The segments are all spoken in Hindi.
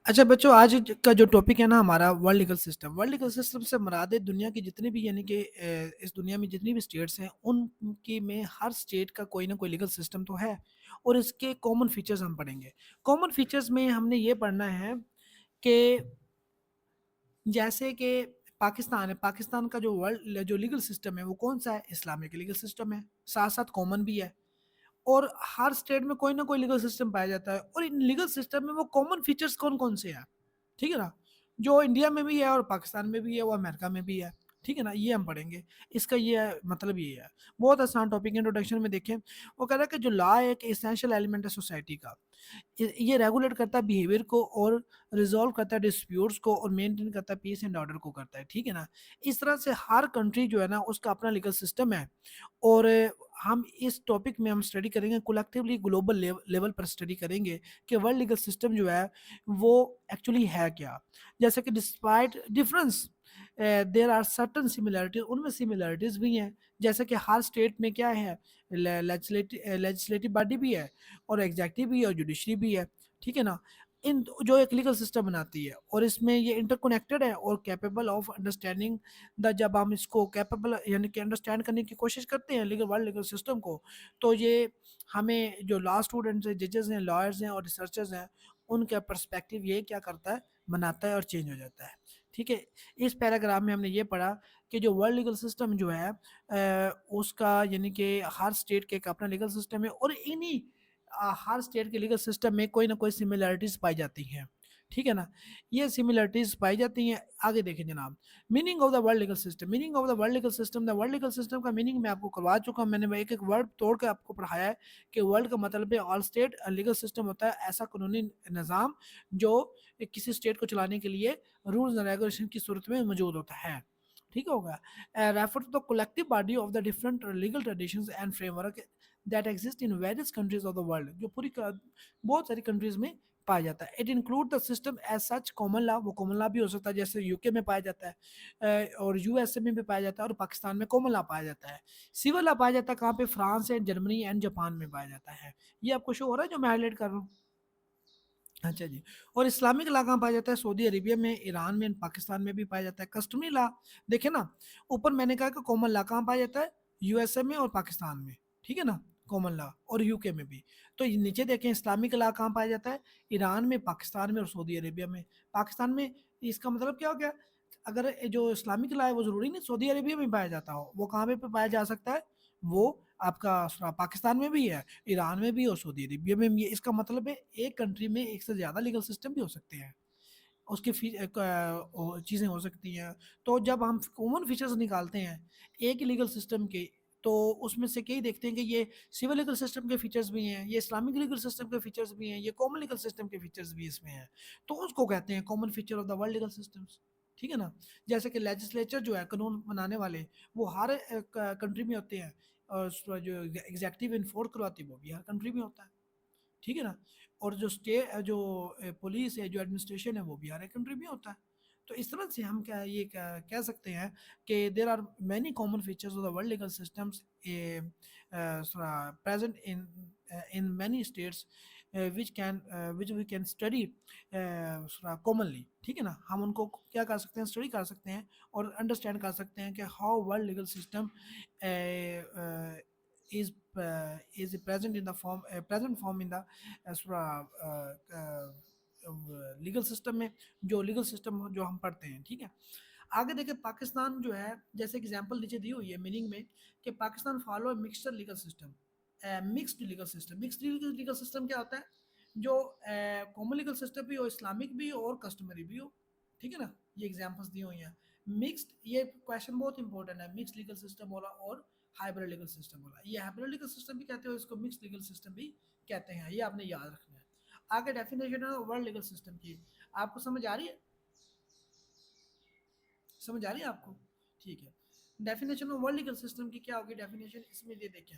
अच्छा बच्चों, आज का जो टॉपिक है ना हमारा world legal system. World legal system से मुराद है दुनिया की जितनी भी यानी कि इस दुनिया में जितनी भी स्टेट्स हैं उनकी में हर स्टेट का कोई ना कोई लीगल सिस्टम तो है। और इसके कॉमन फीचर्स हम पढ़ेंगे। कॉमन फीचर्स में हमने ये पढ़ना है कि जैसे कि पाकिस्तान है, पाकिस्तान का जो वर्ल्ड जो लीगल सिस्टम है वो कौन सा है? इस्लामिक लीगल सिस्टम है। साथ साथ कॉमन भी है। और हर स्टेट में कोई ना कोई लीगल सिस्टम पाया जाता है, और इन लीगल सिस्टम में वो कॉमन फीचर्स कौन कौन से हैं, ठीक है ना? जो इंडिया में भी है और पाकिस्तान में भी है, वो अमेरिका में भी है, ठीक है ना? ये हम पढ़ेंगे। इसका ये मतलब ये है। बहुत आसान टॉपिक। इंट्रोडक्शन में देखें, वो कह रहा है कि जो लॉ है एक एसेंशियल एलिमेंट है सोसाइटी का। ये रेगुलेट करता है बिहेवियर को, और रिजॉल्व करता है डिस्प्यूट्स को, और मेंटेन करता है पीस एंड ऑर्डर को करता है, ठीक है ना? इस तरह से हर कंट्री जो है ना उसका अपना लीगल सिस्टम है। और हम इस टॉपिक में हम स्टडी करेंगे, कलेक्टिवली ग्लोबल लेवल पर स्टडी करेंगे कि वर्ल्ड लीगल सिस्टम जो है वो एक्चुअली है क्या। जैसे कि despite difference there are certain similarities, उनमें सिमिलरिटीज भी हैं। जैसे कि हर स्टेट में क्या है, लेजिस्लेटिव बॉडी भी है, और एग्जेक्टिव भी है, और जुडिशरी भी है, ठीक है ना? इन जो एक लीगल सिस्टम बनाती है, और इसमें ये इंटरकनेक्टेड है और कैपेबल ऑफ अंडरस्टैंडिंग द जब हम इसको कैपेबल यानी कि अंडरस्टैंड करने की कोशिश करते हैं लीगल वर्ल्ड लीगल सिस्टम को, तो ये हमें जो लॉ स्टूडेंट्स हैं, जजेस हैं, लॉयर्स हैं और रिसर्चर्स हैं, उनका पर्सपेक्टिव ये क्या करता है, बनाता है और चेंज हो जाता है, ठीक है? इस पैराग्राफ में हमने ये पढ़ा कि जो वर्ल्ड लीगल सिस्टम जो है उसका यानी कि हर स्टेट के एक अपना लीगल सिस्टम है, और इन्हीं हर स्टेट के लीगल सिस्टम में कोई ना कोई सिमिलरिटीज पाई जाती हैं, ठीक है ना? ये सिमिलरिटीज पाई जाती हैं। आगे देखें जनाब, meaning of the world legal system. Meaning of the world legal system, the world legal system का मीनिंग मैं आपको करवा चुका हूँ। मैंने एक एक वर्ड तोड़ के आपको पढ़ाया है कि वर्ल्ड का मतलब है ऑल स्टेट लीगल सिस्टम होता है ऐसा कानूनी निज़ाम जो किसी स्टेट को चलाने के लिए रूल्स एंड रेगुलेशन की सूरत में मौजूद होता है, ठीक होगा? Refer to the collective body of the different legal traditions and framework that exist in various countries of the world, जो बहुत सारी कंट्रीज में पाया जाता है। It include the system as such common law, वो कॉमन लॉ भी हो सकता है जैसे यूके में पाया जाता है, और यूएसए में भी पाया जाता है, और पाकिस्तान में कॉमन लॉ पाया जाता है। सिविल लॉ पाया जाता है कहाँ पे? France and Germany and Japan में पाया जाता है। ये आपको शो हो रहा है जो मैं हाईलाइट कर रहा हूँ? अच्छा जी। और इस्लामिक लॉ कहाँ पाया जाता है? सऊदी अरेबिया में, ईरान में, पाकिस्तान में भी पाया जाता है। कस्टमरी लॉ देखे ना, ऊपर मैंने कहा कि कॉमन लॉ कहाँ पाया जाता है? यूएसए में और पाकिस्तान में, ठीक है ना? कॉमन लॉ, और यूके में भी। तो ये नीचे देखें, इस्लामिक लॉ कहाँ पाया जाता है? ईरान में, पाकिस्तान में और सऊदी अरेबिया में। पाकिस्तान में, इसका मतलब क्या हो गया? अगर जो इस्लामिक लॉ है वो ज़रूरी नहीं सऊदी अरेबिया में पाया जाता हो, वो कहाँ पे पाया जा सकता है? वो आपका पाकिस्तान में भी है, ईरान में भी और सऊदी अरेबिया में भी है। इसका मतलब है एक कंट्री में एक से ज़्यादा लीगल सिस्टम भी हो सकते हैं, उसकी चीज़ें हो सकती हैं। तो जब हम कॉमन फीचर्स निकालते हैं एक ही लीगल सिस्टम के, तो उसमें से कई देखते हैं कि ये सिविल लीगल सिस्टम के फीचर्स भी हैं, ये इस्लामिक लीगल सिस्टम के फीचर्स भी हैं, ये कॉमन लीगल सिस्टम के फीचर्स भी इसमें हैं। तो उसको कहते हैं common feature of the world legal systems, ठीक है ना? जैसे कि लेजिस्लेचर जो है, कानून बनाने वाले, वो हर कंट्री में होते हैं, और जो एग्जेक्टिव इन्फोर्स करवाती है वो भी हर कंट्री में होता है, ठीक है ना? और जो जो पुलिस है, जो एडमिनिस्ट्रेशन है, वो भी हर एक कंट्री में होता है। तो इस तरह से हम क्या ये कह सकते हैं कि there are many common features of the world legal systems present in in many states which we can study commonly, ठीक है ना? हम उनको क्या कर सकते हैं, स्टडी कर सकते हैं और अंडरस्टैंड कर सकते हैं कि how world legal system is is present in the form present form in the legal system में, जो लीगल सिस्टम जो हम पढ़ते हैं, ठीक है? आगे देखें, पाकिस्तान जो है, जैसे एग्जांपल नीचे दी हुई है मीनिंग में, कि Pakistan follow mixture legal system, mixed legal system. Mixed legal system क्या होता है? जो कॉमन लीगल सिस्टम भी हो, इस्लामिक भी हो और कस्टमरी भी हो, ठीक है ना? ये एग्जांपल्स दी हुई हैं। मिक्स्ड, ये क्वेश्चन बहुत इंपॉर्टेंट है। मिक्स्ड लीगल सिस्टम बोला और हाइब्रिड लीगल सिस्टम बोला। ये हाइब्रिड लीगल सिस्टम भी कहते हो, इसको मिक्स्ड लीगल सिस्टम भी कहते हैं, ये आपने याद रखना है। आगे डेफिनेशन है वर्ल्ड लीगल सिस्टम की, आपको समझ आ रही है? समझ आ रही है आपको? ठीक है। Definition of world legal system की क्या होगी डेफिनेशन, इसमें ये देखें,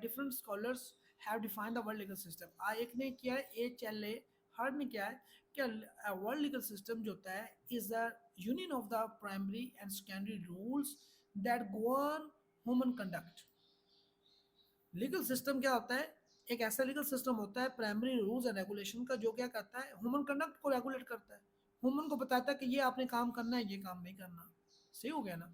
different scholars have defined the world legal system. एक ने किया है, HLA हर्ड ने किया है कि वर्ल्ड लीगल सिस्टम जो होता है is the union of the primary and secondary rules that govern human conduct. Legal system क्या होता है? एक ऐसा लीगल सिस्टम होता है प्राइमरी रूल्स एंड रेगुलेशन का, जो क्या करता है, ह्यूमन कंडक्ट को रेगुलेट करता है, ह्यूमन को बताता है कि ये आपने काम करना है, ये काम नहीं करना। सही हो गया ना।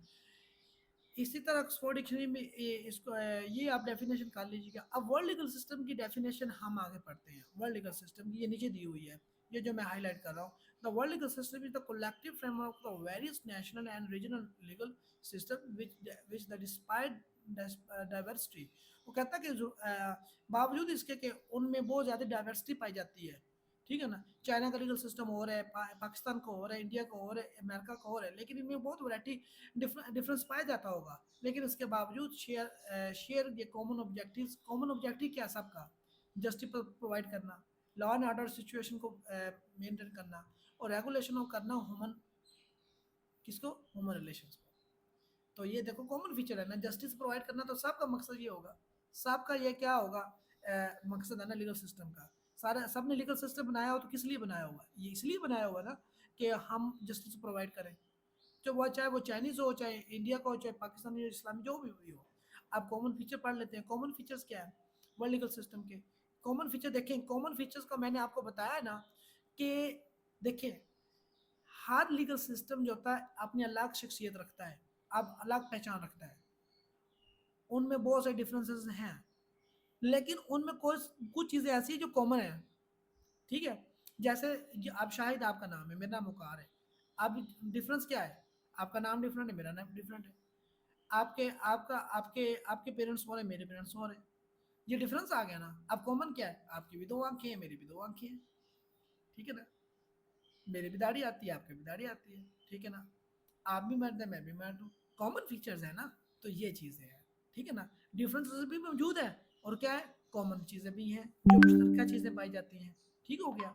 इसी तरह ऑक्सफोर्ड डिक्शनरी में इसको ये आप डेफिनेशन कर लीजिएगा। अब वर्ल्ड लीगल सिस्टम की डेफिनेशन हम आगे पढ़ते हैं। वर्ल्ड लीगल सिस्टम की ये नीचे दी हुई है, ये जो मैं हाईलाइट कर रहा हूँ। The world legal system is the collective framework of various national and regional legal system which the despite diversity. वो कहता है कि बावजूद इसके कि उनमें बहुत ज़्यादा डाइवर्सिटी पाई जाती है, ठीक है ना। चाइना का लीगल सिस्टम हो रहा है, पाकिस्तान का हो रहा है, इंडिया का हो रहा है, अमेरिका का हो रहा है, लेकिन इनमें बहुत वैरायटी डिफरेंस पाया जाता होगा। लेकिन इसके बावजूद शेयर ये कॉमन ऑब्जेक्टिव क्या है सबका? जस्टिस प्रोवाइड करना, लॉ एंड ऑर्डर सिचुएशन को मेंटेन करना, और रेगुलेशन को करना ह्यूमन, किसको? ह्यूमन रिलेशंस को। तो ये देखो कॉमन फीचर है ना, जस्टिस प्रोवाइड करना, तो सबका मकसद ये होगा, सबका ये क्या होगा, मकसद है ना लीगल सिस्टम का। सारा सबने लीगल सिस्टम बनाया हो तो किस लिए बनाया हुआ? ये इसलिए बनाया हुआ ना कि हम जस्टिस प्रोवाइड करें, जो वो चाहे वो चाइनीज हो, चाहे इंडिया का हो, चाहे पाकिस्तानी हो, इस्लामी जो भी हो। आप कॉमन फीचर पढ़ लेते हैं। कॉमन फीचर्स क्या है वर्ल्ड लीगल सिस्टम के? कॉमन फीचर देखें, कॉमन फीचर्स का मैंने आपको बताया ना कि देखें, हर लीगल सिस्टम जो होता है अपनी अलग शख्सियत रखता है, अब अलग पहचान रखता है। उनमें बहुत सारे डिफरेंसेस हैं, लेकिन उनमें कुछ कुछ चीज़ें ऐसी हैं जो कॉमन है, ठीक है। जैसे अब शाहिद आपका नाम है, मेरा नाम वकार है। अब डिफरेंस क्या है? आपका नाम डिफरेंट है, मेरा नाम डिफरेंट है। आपके आपका आपके आपके पेरेंट्स कौन है, मेरे पेरेंट्स कौन है, ये डिफरेंस आ गया ना। अब कॉमन क्या है? आपकी भी दो आंखें हैं, मेरी भी दो आंखें हैं, ठीक है ना। मेरी भी दाढ़ी आती है, आपकी भी दाढ़ी आती है, ठीक है ना। आप भी मर्द है, मैं भी मर्द हूँ। कॉमन फीचर्स है ना, तो ये चीज़ें हैं, ठीक है ना। डिफरेंसेस भी मौजूद है, और क्या है, कॉमन चीज़ें भी हैं, जो मुश्तरका चीज़ें पाई जाती हैं, ठीक हो गया।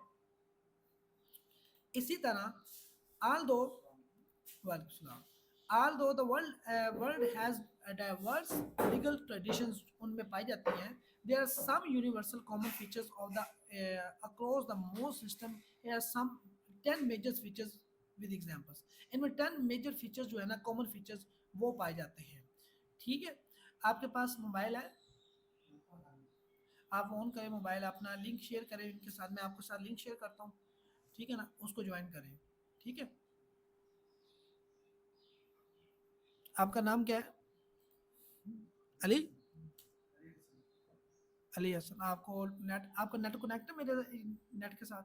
इसी तरह आल दो although the world has a diverse legal traditions उनमें पाई जाती हैं, there are some universal common features of the across the most system. Here are some 10 major features with examples. इनमें 10 major features जो है ना, common features, वो पाए जाते हैं, ठीक है। आपके पास मोबाइल है, आप ऑन करें मोबाइल, अपना लिंक शेयर करें इनके साथ, मैं आपके साथ लिंक शेयर करता हूँ, ठीक है ना, उसको ज्वाइन करें, ठीक है। आपका नाम क्या है? अली? अली हसन। आपको नेट, आपका नेट कनेक्ट है मेरे नेट के साथ?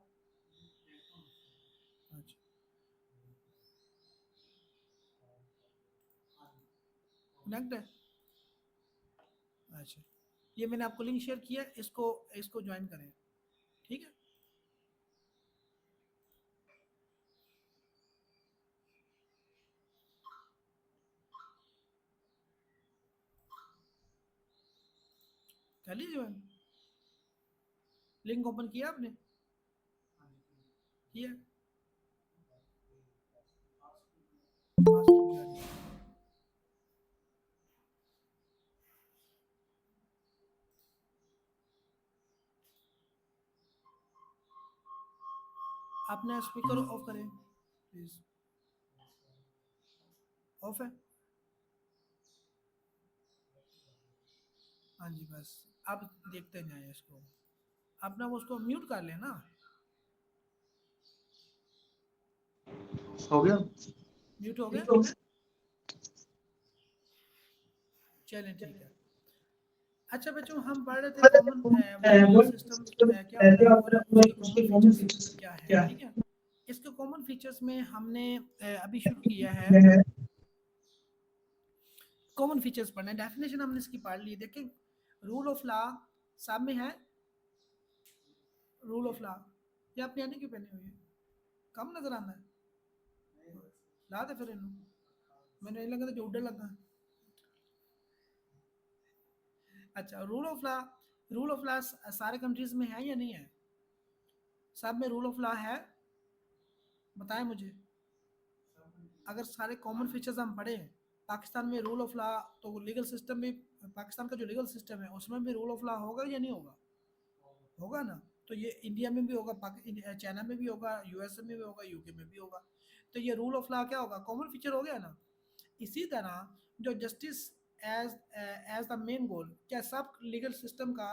अच्छा, कनेक्ट है। अच्छा, ये मैंने आपको लिंक शेयर किया है, इसको इसको ज्वाइन करें, ठीक है। कर लीजिए ज्वाइन। लिंक ओपन किया आपने? किया? पासवर्ड जारी। आपने स्पीकर ऑफ करें प्लीज। ऑफ है? हाँ जी, बस आप देखते जाए इसको। अपना वो उसको म्यूट कर लेना। हो गया। म्यूट हो गया? चलें, ठीक है। अच्छा बच्चों, हम पढ़ रहे थे कॉमन वर्ल्ड लीगल सिस्टम क्या होता है और उसके कॉमन फीचर्स क्या है, ठीक है। इसके कॉमन फीचर्स में हमने अभी शुरू किया है कॉमन फीचर्स पढ़ना है। डेफिनेशन हमने इसकी पढ़ ली। देखें, रूल ऑफ लॉ सब में है। रूल ऑफ लॉ, ये आपने यानी क्यों पहनी हुई है? कम नजर आना है? ला दे फिर इन्हों, मैंने नहीं लगा था जो उड़ने लगा। अच्छा, रूल ऑफ लॉ सारे कंट्रीज में है या नहीं है? सब में रूल ऑफ लॉ है? बताएं मुझे। अगर सारे कॉमन फीचर्स हम पढ़े, पाकिस्तान में रूल ऑफ लॉ, तो लीगल सिस्टम भी, पाकिस्तान का जो लीगल सिस्टम है उसमें भी रूल ऑफ लॉ होगा या नहीं होगा? होगा ना। तो ये इंडिया में भी होगा, चाइना में भी होगा, यूएसए में भी होगा, यूके में भी होगा। तो ये रूल ऑफ लॉ क्या होगा? कॉमन फीचर हो गया ना। इसी तरह जो justice as as the main goal, क्या सब लीगल सिस्टम का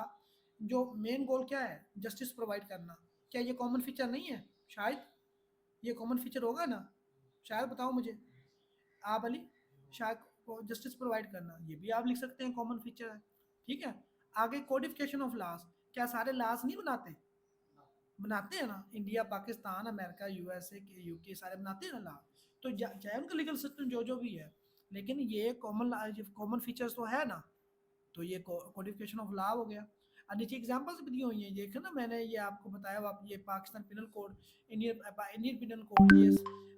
जो मेन गोल क्या है, जस्टिस प्रोवाइड करना। क्या ये कॉमन फीचर नहीं है? शायद ये कॉमन फीचर होगा ना, शायद बताओ मुझे आप अली। शायद जस्टिस प्रोवाइड करना, ये भी आप लिख सकते हैं कॉमन फीचर है। ठीक है। आगे कोडिफिकेशन ऑफ लॉज, क्या सारे लॉज नहीं बनाते? बनाते हैं ना, इंडिया, पाकिस्तान, अमेरिका, यूएसए के, यूके, सारे बनाते हैं ना लॉ। तो चाहे उनका लीगल सिस्टम जो जो भी है, लेकिन ये कॉमन फीचर्स तो है ना। तो ये कोडिफिकेशन ऑफ लॉ हो गया। और नीचे एग्जांपल्स भी दी हुई हैं, देखो ना, मैंने ये आपको बताया, आप ये Pakistan penal code, Indian penal code,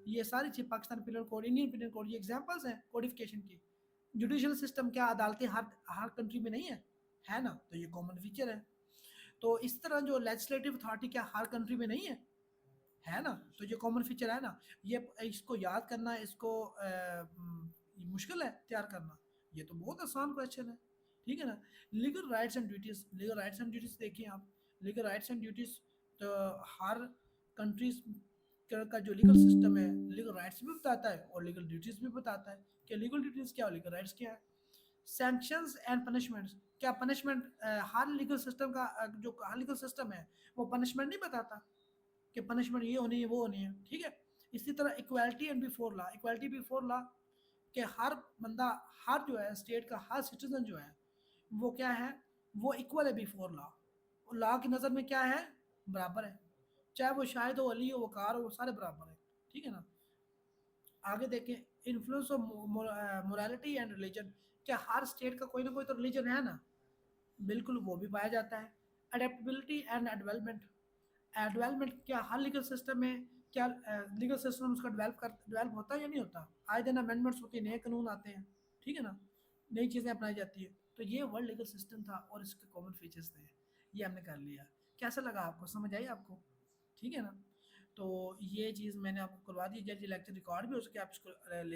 ये सारी चीज, Pakistan penal code, Indian penal code, ये एग्जांपल्स हैं कोडिफिकेशन की। जुडिशियल सिस्टम, क्या अदालतें हर हर कंट्री में नहीं है ना, तो ये कॉमन फीचर है। तो इस तरह जो लेजिस्लेटिव अथॉरिटी क्या हर कंट्री में नहीं है ना, तो ये कॉमन फीचर है ना। ये इसको याद करना, इसको ये मुश्किल है तैयार करना, ये तो बहुत आसान क्वेश्चन है। ठीक है ना। Legal rights and duties, legal rights and duties देखिए आप। लीगल राइट्स एंड ड्यूटीज, तो हर कंट्रीज का जो लीगल सिस्टम है, लीगल राइट्स भी बताता है और लीगल ड्यूटीज भी बताता है कि लीगल ड्यूटीज क्या और लीगल राइट्स क्या है। सैंक्शंस एंड पनिशमेंट्स, क्या पनिशमेंट, हर लीगल सिस्टम का जो हर लीगल सिस्टम है वो पनिशमेंट नहीं बताता कि पनिशमेंट ये होनी है वो होनी है। ठीक है। इसी तरह equality and before law, equality before law, कि हर बंदा, हर जो है स्टेट का हर सिटीजन जो है वो क्या है, वो इक्वल है बिफोर लॉ। लॉ की नज़र में क्या है, बराबर है। चाहे वो शाहिद हो, अली हो, वकार हो, वो सारे बराबर है। ठीक है ना। आगे देखें, influence of morality and religion, क्या हर स्टेट का कोई ना कोई तो रिलीजन है ना, बिल्कुल वो भी पाया जाता है। अडेप्टेबिलिटी एंड डेवलपमेंट, डेवलपमेंट, क्या हर लीगल सिस्टम में, क्या लीगल सिस्टम उसका डेवलप होता है या नहीं होता? आए दिन अमेंडमेंट्स होती है, नए कानून आते हैं। ठीक है ना, नई चीज़ें अपनाई जाती है। तो ये वर्ल्ड लीगल सिस्टम था और इसके कॉमन फीचर्स थे, ये हमने कर लिया। कैसा लगा आपको, समझ आई आपको? ठीक है ना। तो ये चीज़ मैंने आपको करवा दी, जल्दी लेक्चर रिकॉर्ड भी हो सके आप इसको ले